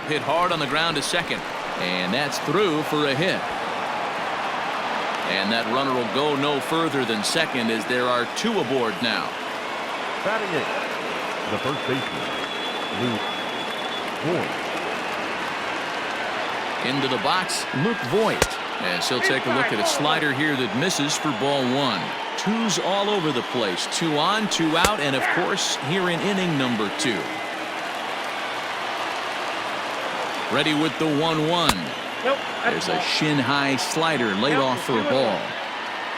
hit hard on the ground to second. And that's through for a hit. And that runner will go no further than second as there are two aboard now. Batting it, the first baseman, Luke Voigt. Into the box, Luke Voigt. As he'll take a look at a slider here that misses for ball one. Twos all over the place. 2 on, 2 out, and of course here in inning number 2. Ready with the 1-1. There's a shin-high slider laid off for a ball.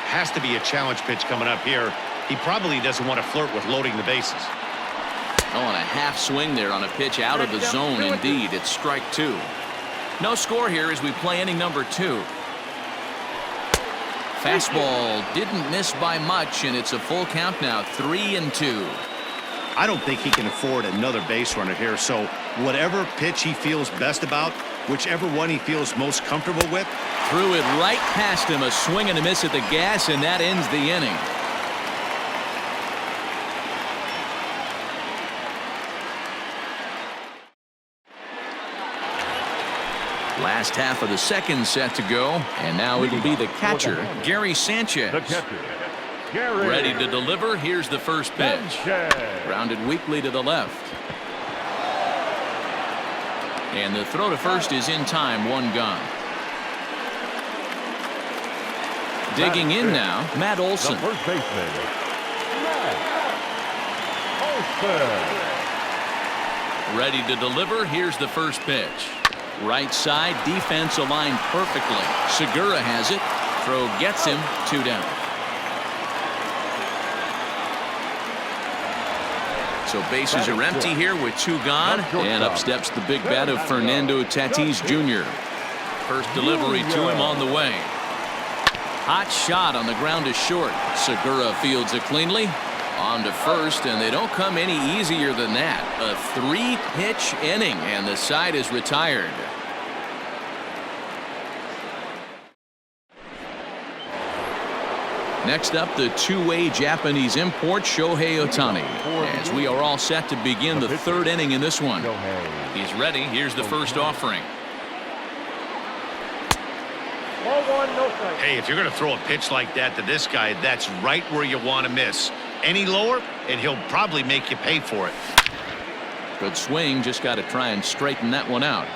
Has to be a challenge pitch coming up here. He probably doesn't want to flirt with loading the bases. Oh, and a half swing there on a pitch out of the zone. Indeed, it's strike 2. No score here as we play inning number 2. Fastball didn't miss by much, and it's a full count now, 3-2. I don't think he can afford another base runner here, so whatever pitch he feels best about, whichever one he feels most comfortable with. Threw it right past him, a swing and a miss at the gas, and that ends the inning. Last half of the second set to go, and now it'll be the catcher, Gary Sanchez. The catcher, Gary. Ready to deliver. Here's the first pitch. Grounded weakly to the left. And the throw to first is in time, 1 gone. Digging in now, Matt Olson. The first baseman, Matt Olson. Ready to deliver. Here's the first pitch. Right side, defense aligned perfectly. Segura has it. Throw gets him, 2 down. So bases are empty here with 2 gone. And up steps the big bat of Fernando Tatis Jr. First delivery to him on the way. Hot shot on the ground is short. Segura fields it cleanly. On to first, and they don't come any easier than that. A 3-pitch inning, and the side is retired. Next up, the two-way Japanese import, Shohei Ohtani. As we are all set to begin the 3rd inning in this one. He's ready. Here's the first offering. Hey, if you're going to throw a pitch like that to this guy, that's right where you want to miss. Any lower, and he'll probably make you pay for it. Good swing. Just got to try and straighten that one out.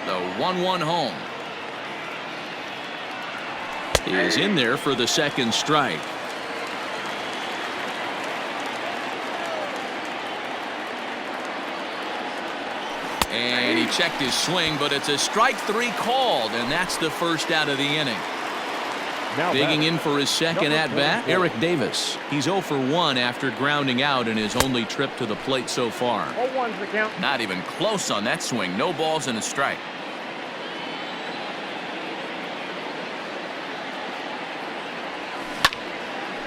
The 1-1 home. He is in there for the second strike. And he checked his swing, but it's a strike 3 called, and that's the first out of the inning. Digging in for his second at-bat, Eric Davis. He's 0 for 1 after grounding out in his only trip to the plate so far. Not even close on that swing. No balls and a strike.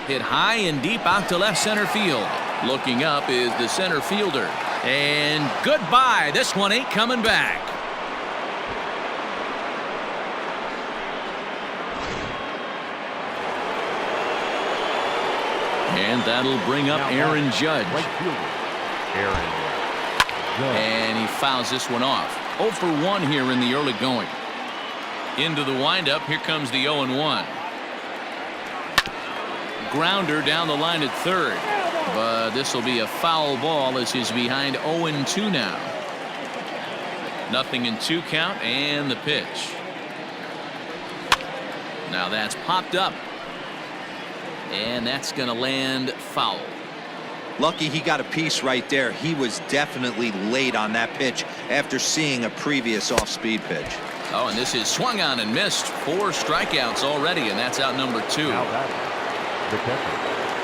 Hit high and deep out to left center field. Looking up is the center fielder. And goodbye. This one ain't coming back. And that'll bring up Aaron Judge. And he fouls this one off. 0 for 1 here in the early going. Into the windup. Here comes the 0-1. Grounder down the line at third. But this will be a foul ball as he's behind 0-2 now. 0-2 count and the pitch. Now that's popped up. And that's going to land foul. Lucky he got a piece right there. He was definitely late on that pitch after seeing a previous off-speed pitch. Oh, and this is swung on and missed. 4 strikeouts already, and that's out number 2.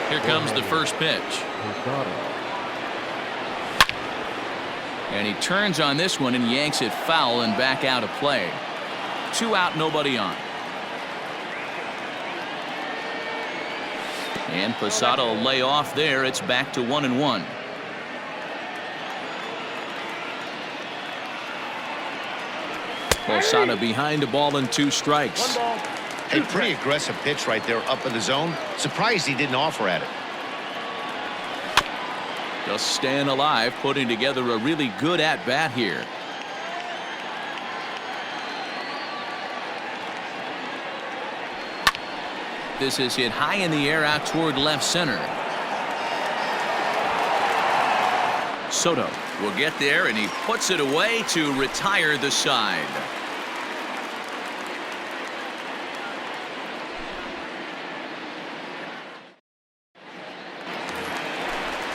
Here comes the first pitch. And he turns on this one and yanks it foul and back out of play. 2 out, nobody on. And Posada will lay off there. It's back to 1-1. Posada behind a ball and 2 strikes. A pretty aggressive pitch right there up in the zone. Surprised he didn't offer at it. Just staying alive, putting together a really good at-bat here. This is hit high in the air out toward left center. Soto will get there, and he puts it away to retire the side.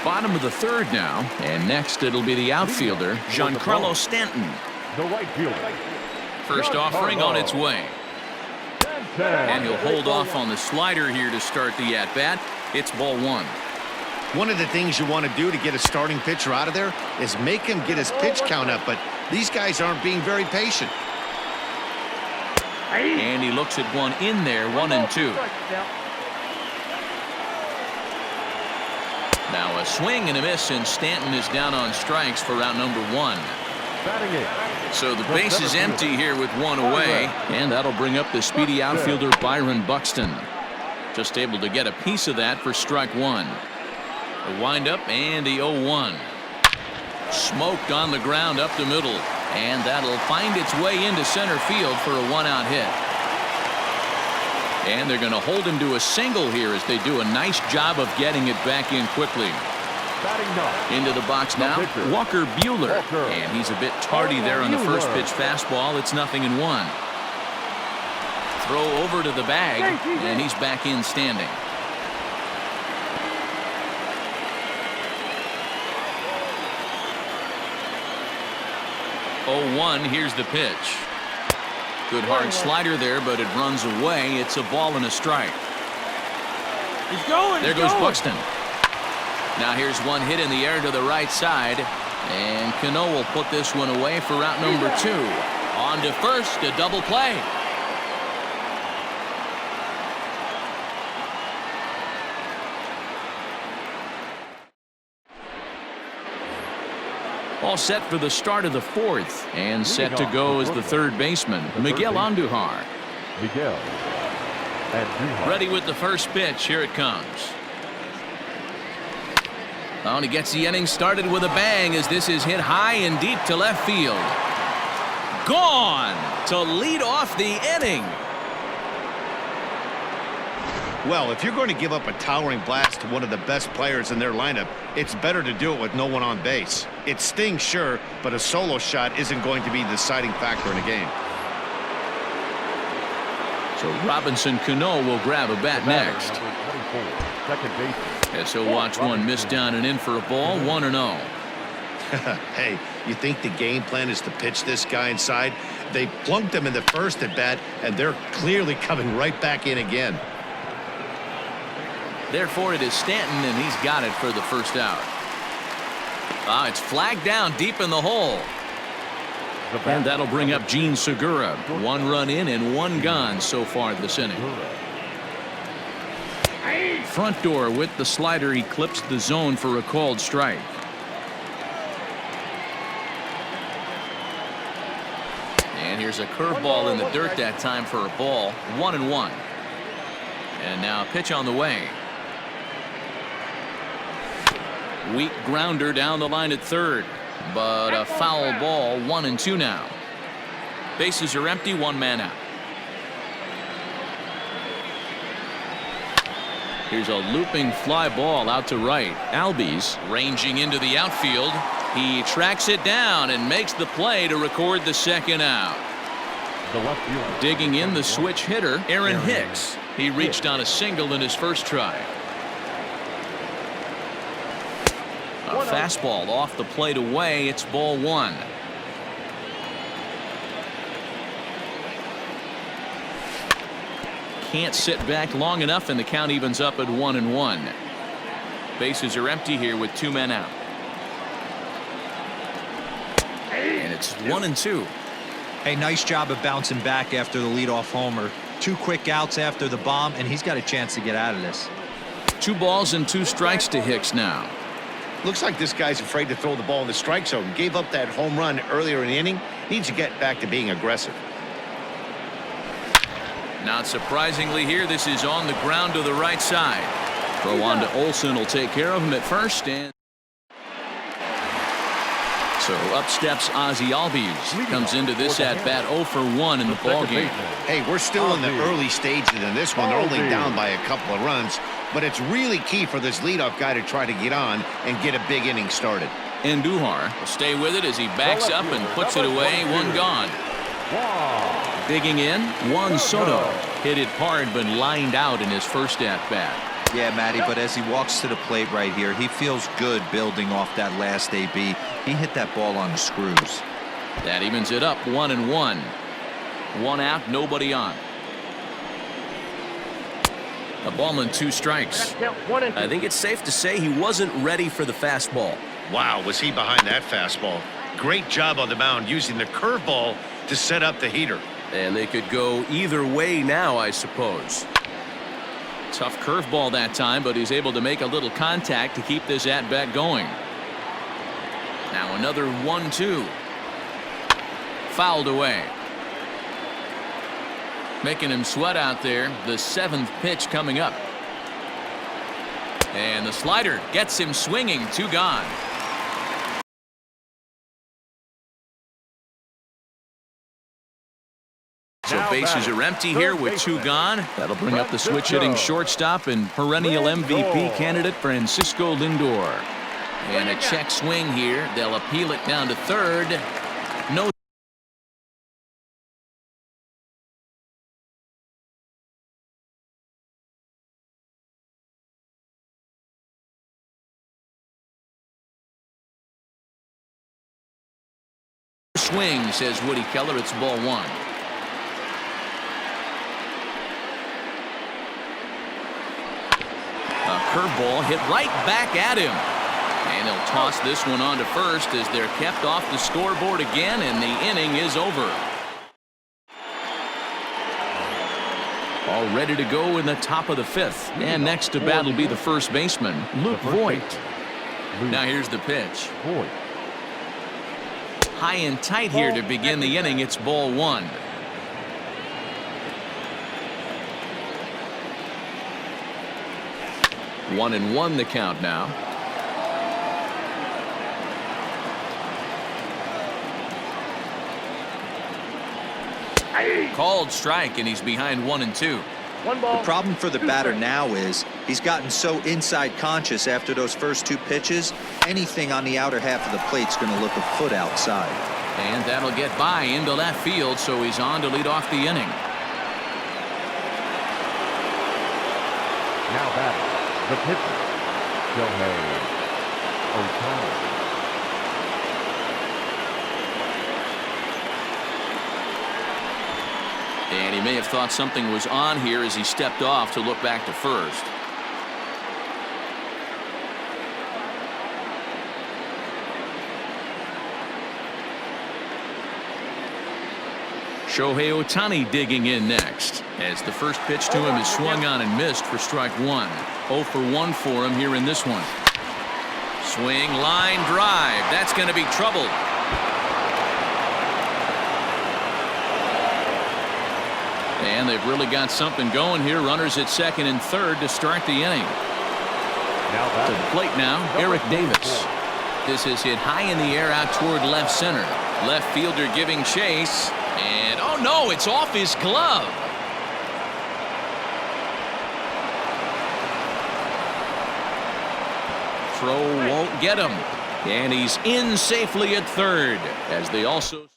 Bottom of the third now, and next it'll be the outfielder, Giancarlo Stanton. The right fielder. First offering on its way. And he'll hold off on the slider here to start the at-bat. It's ball one. One of the things you want to do to get a starting pitcher out of there is make him get his pitch count up, but these guys aren't being very patient. And he looks at one in there, 1-2. Now a swing and a miss, and Stanton is down on strikes for out number one. So the base is empty here with one away, and that'll bring up the speedy outfielder Byron Buxton. Just able to get a piece of that for strike one. A windup and the 0-1. Smoked on the ground up the middle, and that'll find its way into center field for a one-out hit. And they're going to hold him to a single here as they do a nice job of getting it back in quickly. Into the box now, Walker Buehler, and he's a bit tardy there on the first pitch fastball. It's 0-1. Throw over to the bag, and he's back in standing. Oh, 1, here's the pitch. Good hard slider there, but it runs away. It's a ball and a strike. He's going. There goes Buxton. Now here's one hit in the air to the right side, and Cano will put this one away for out number 2. On to first, a double play. All set for the start of the fourth, and set to go is the third baseman, Miguel Andujar. Ready with the first pitch. Here it comes. Oh, and he gets the inning started with a bang as this is hit high and deep to left field. Gone to lead off the inning. Well, if you're going to give up a towering blast to one of the best players in their lineup, it's better to do it with no one on base. It stings, sure, but a solo shot isn't going to be the deciding factor in a game. So Robinson Cano will grab a bat next. As he'll watch one miss down and in for a ball, 1-0. Hey, you think the game plan is to pitch this guy inside? They plunked him in the first at bat, and they're clearly coming right back in again. Therefore, it is Stanton, and he's got it for the first out. It's flagged down deep in the hole. And that'll bring up Gene Segura. 1 run in and 1 gone so far this inning. Front door with the slider eclipsed the zone for a called strike. And here's a curveball in the dirt that time for a ball. 1-1. And now a pitch on the way. Weak grounder down the line at third, but a foul ball. 1-2 now. Bases are empty, 1 man out. Here's a looping fly ball out to right. Albies ranging into the outfield. He tracks it down and makes the play to record the second out. Digging in the switch hitter, Aaron Hicks. He reached on a single in his first try. A fastball off the plate away. It's ball 1. Can't sit back long enough, and the count evens up at 1-1. Bases are empty here with 2 men out. And it's 1-2. Hey, nice job of bouncing back after the leadoff homer. 2 quick outs after the bomb, and he's got a chance to get out of this. 2 balls and 2 strikes to Hicks now. Looks like this guy's afraid to throw the ball in the strike zone. Gave up that home run earlier in the inning. Needs to get back to being aggressive. Not surprisingly here, this is on the ground to the right side. Throw on to Olsen will take care of him at first, and So up steps Ozzie Albies. Comes into this at-bat 0 for 1 in the ballgame. Hey, we're still in the early stages in this one. They're only down by a couple of runs, but it's really key for this leadoff guy to try to get on and get a big inning started. Andujar will stay with it as he backs up and puts it away. One gone. Digging in, Juan Soto. Hit it hard but lined out in his first at-bat. Yeah, Matty, but as he walks to the plate right here, he feels good building off that last AB. He hit that ball on the screws. That evens it up 1-1. One out, nobody on. A ball and 2 strikes. I think it's safe to say he wasn't ready for the fastball. Wow, was he behind that fastball. Great job on the mound using the curveball to set up the heater. And they could go either way now, I suppose. Tough curveball that time, but he's able to make a little contact to keep this at-bat going. Now another 1-2. Fouled away. Making him sweat out there. The 7th pitch coming up. And the slider gets him swinging. 2 gone. So bases are empty here with 2 gone. That'll bring up the switch hitting shortstop and perennial MVP candidate Francisco Lindor. And a check swing here. They'll appeal it down to third. No. Swing, says Woody Keller. It's ball 1. A curveball hit right back at him. And he'll toss this one on to first as they're kept off the scoreboard again, and the inning is over. All ready to go in the top of the 5th. And next to bat will be the first baseman, Luke Voigt. Now here's the pitch. High and tight here to begin the inning. It's ball 1. One and 1 the count now. Called strike, and he's behind 1 and 2. The problem for the batter now is he's gotten so inside conscious after those first 2 pitches. Anything on the outer half of the plate's going to look a foot outside. And that'll get by into left field, so he's on to lead off the inning. Now batting, the pitcher, Shohei Ohtani. And he may have thought something was on here as he stepped off to look back to first. Shohei Ohtani digging in next as the first pitch to him is swung on and missed for strike 1. 0 for 1 for him here in this one. Swing, line drive. That's going to be trouble. And they've really got something going here. Runners at second and third to start the inning. To the plate now, Eric Davis. This is hit high in the air out toward left center. Left fielder giving chase. And oh no, it's off his glove. Throw won't get him. And he's in safely at third as they also